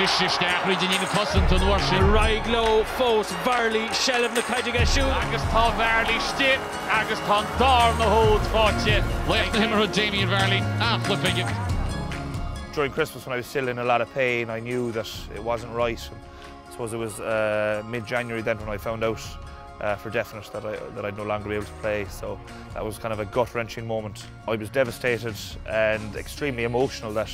Fish nach rid in custom to worship. Raiglo, Fos, Varley, Shelf na Cúige shoe. Agus tá Varley stick, agus tá dar na hold fáte. Like him or Damien Varley. Flipping it. During Christmas, when I was still in a lot of pain, I knew that it wasn't right. I suppose it was mid-January then when I found out for definite that I'd no longer be able to play. So that was kind of a gut-wrenching moment. I was devastated and extremely emotional that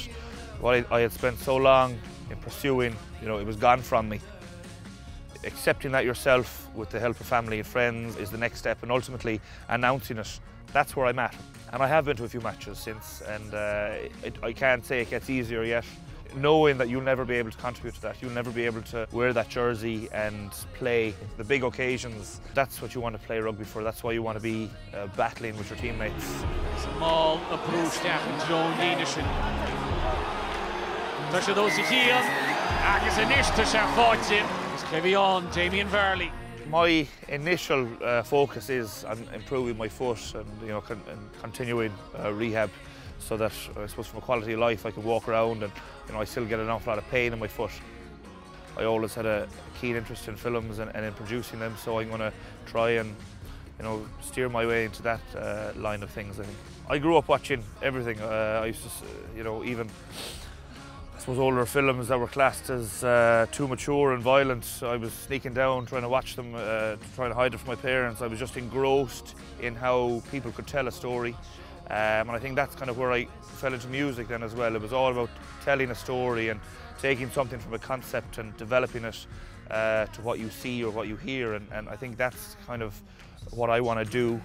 what I had spent so long in pursuing, you know, it was gone from me. Accepting that yourself with the help of family and friends is the next step, and ultimately announcing it. That's where I'm at. And I have been to a few matches since, and I can't say it gets easier yet. Knowing that you'll never be able to contribute to that, you'll never be able to wear that jersey and play the big occasions. That's what you want to play rugby for. That's why you want to be battling with your teammates. Small approach to Joe Danish. Touch of those here. Agus inish to Shafatin. Carry on, Damien Varley. My initial focus is on improving my foot and, you know, continuing rehab, so that I suppose from a quality of life I can walk around, and, you know, I still get an awful lot of pain in my foot. I always had a keen interest in films and in producing them, so I'm going to try and, you know, steer my way into that line of things. I think I grew up watching everything. I used to, you know, even I suppose older films that were classed as too mature and violent. I was sneaking down, trying to watch them, trying to hide it from my parents. I was just engrossed in how people could tell a story. And I think that's kind of where I fell into music then as well. It was all about telling a story and taking something from a concept and developing it to what you see or what you hear. And I think that's kind of what I want to do.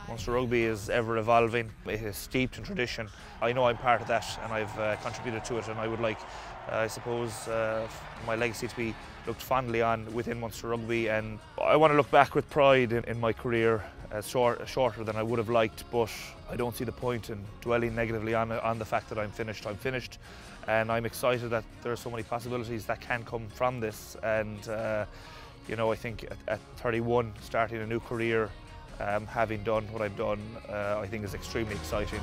Munster Rugby is ever evolving. It is steeped in tradition. I know I'm part of that, and I've contributed to it, and I would like, I suppose, my legacy to be looked fondly on within Munster Rugby, and I want to look back with pride in my career, shorter than I would have liked, but I don't see the point in dwelling negatively on the fact that I'm finished. I'm finished, and I'm excited that there are so many possibilities that can come from this, and you know, I think at 31, starting a new career, having done what I've done, I think is extremely exciting.